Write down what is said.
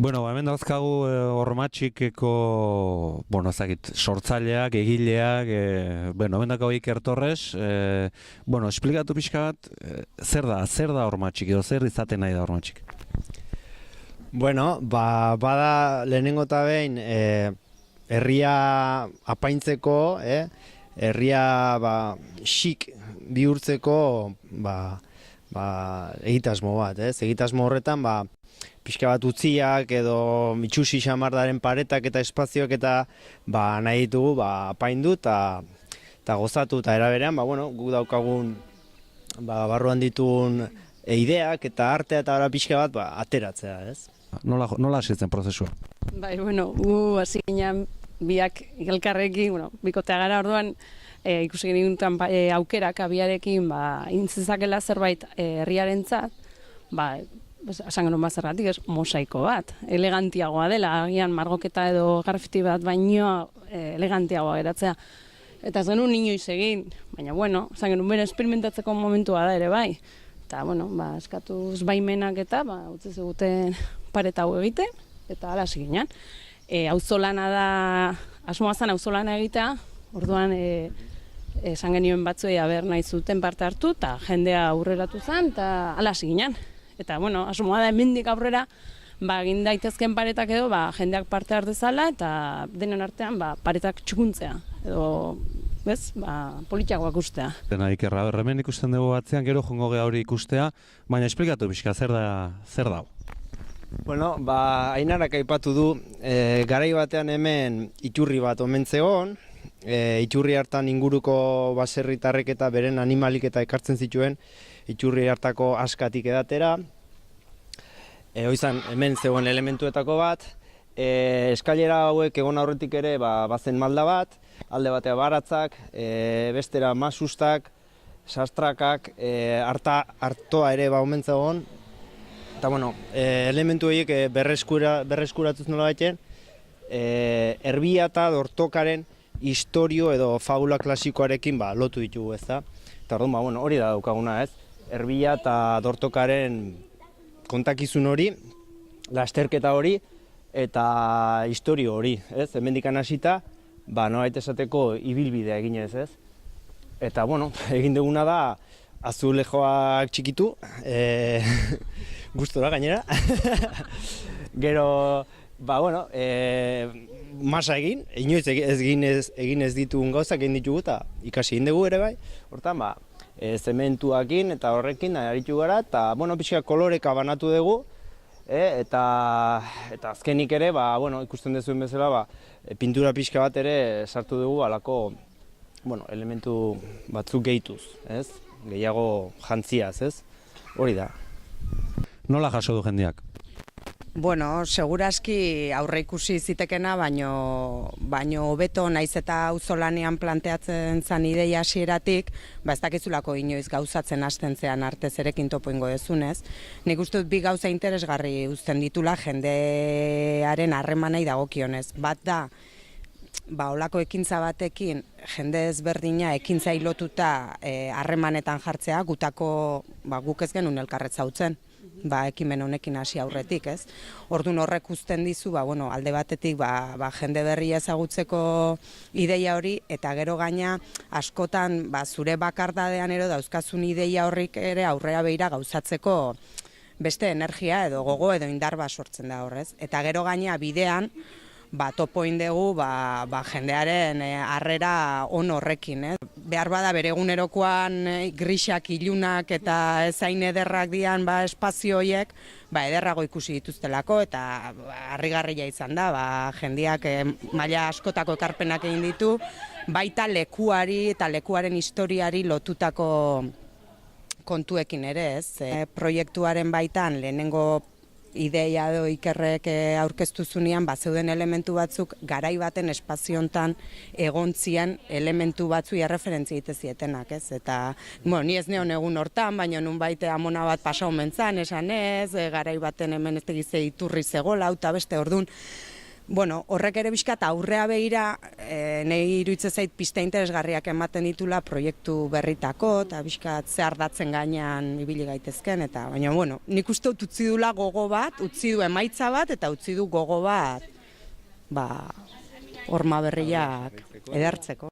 Bueno, hemen dauzkagu Hormatxikeko, ezagit, sortzaileak, egileak, hemen dauzkagu Iker Torres, esplikatu pixka bat, zer da Hormatxik, edo zer izaten nahi da Hormatxik? Bada lehenengo eta behin, herria apaintzeko, herria xik bihurtzeko egitasmo bat, egitasmo horretan pixka bat utziak edo itxusi xamardaren paretak eta espazioak eta nahi ditugu apaindu eta gozatu eta eraberean guk daukagun barruan ditugun ideak eta artea eta pixka bat ateratzea, ez? Nola hasitzen prozesua? Gu hasi ginen biak elkarrekin, bikotea gara orduan ikusi genuen aukerak abiarekin intzezakela zerbait herriarentzat, esan genuen zergatik, mosaiko bat, elegantiagoa dela, agian margoketa edo grafiti bat baino elegantiagoa geratzea. Eta ez genuen inoiz egin, baina esan genuen bere esperimentatzeko momentua da ere bai. Eta eskatuz baimenak eta utzi ziguten pareta hau egite, eta hala hasi ginen. Auzolana da, asmoa zen auzolana egitea, orduan esan genuen batzuei nahi zuten parte hartu, eta jendea aurreratu zen, eta hala hasi ginen. Eta, asmoa da hemendik aurrera, egin daitezken paretak edo, jendeak parte hartezala, eta denon artean, paretak txukuntzea, edo, politiagoak ustea. Ikerra, hemen ikusten dugu batzean, gero jongo geha hori ikustea, baina esplikatu pixka, zer da? Ainarak aipatu du, garai batean hemen iturri bat omen zegoen, iturri hartan inguruko baserritarrek eta beren animalik eta ekartzen zituen iturri hartako askatik edatera. Hoizan hemen zegoen elementuetako bat, eskailera hauek egon aurretik ere bazen malda bat, alde batea baratzak, bestera masustak, sastrakak, artoa ere omen zegoen. Eta elementu horiek berreskuratuz nola baiten, erbia eta dortokaren historio edo fabula klasikoarekin lotu ditugu, ez da? Eta orduan, hori da daukaguna, ez? Erbia eta dortokaren kontakizun hori, lasterketa hori eta historio hori, ez? Hemendik hasita, nolabait esateko ibilbidea eginez, ez? Eta, egin duguna da azulejoak txikitu, gustora gainera. Gero, masa egin, inoiz egin ez ditugun gauzak egin ditugu eta ikasi egin dugu ere bai. Hortan, zementuakin eta horrekin aritu gara eta, pixka koloreka banatu dugu. Eta azkenik ere, ikusten dezuen bezala, pintura pixka bat ere sartu dugu alako elementu batzuk gehituz, ez? Gehiago jantziaz, ez? Hori da. Nola jaso du jendeak? Segurazki aurre ikusi zitekena, baino hobeto naiz eta auzolanean planteatzen zan ideia hasieratik, ez dakizulako inoiz gauzatzen hasten zean arte zerekin topo ingo dezunez. Nik uste dut bi gauza interesgarri uzten ditula jendearen harremanei dagokionez. Bat da, olako ekintza batekin jende ezberdina ekintza lotuta harremanetan jartzea, guk ez genuen elkarretza utzen. Ekimen honekin hasi aurretik, ez? Orduan horrek uzten dizu, alde batetik jende berria ezagutzeko ideia hori, eta gero gaina askotan zure bakardadean ero dauzkazun ideia horrik ere aurrera begira gauzatzeko beste energia edo gogo edo indar sortzen da horrez. Eta gero gaina bidean, topo indegu jendearen harrera on horrekin, ez? Behar bada bere egunerokoan grisak, ilunak eta ezain ederrak dian espazio horiek ederrago ikusi dituztelako eta harrigarria izan da, jendeak maila askotako ekarpenak egin ditu, baita lekuari eta lekuaren historiari lotutako kontuekin ere, ez? Proiektuaren baitan lehenengo ideia edo Ikerrek aurkeztu zunean zeuden elementu batzuk garai baten espaziontan egontzian elementu batzu erreferentzia egite zietenak, ez? Eta, ni ez neon egun hortan, baina nunbait amona bat pasa omen zan, esan ez, garai baten hemen ez tegize iturri zegola, eta beste ordun, Bueno, horrek ere bizkat aurrea begira, nahi iruditzen zait pista interesgarriak ematen ditula proiektu berritako, eta bizkat ze ardatzen gainean ibili gaitezken, eta baina, bueno, nik uste dut utzi dula gogo bat, utzi du emaitza bat, eta utzi du gogo bat, horma berriak edertzeko.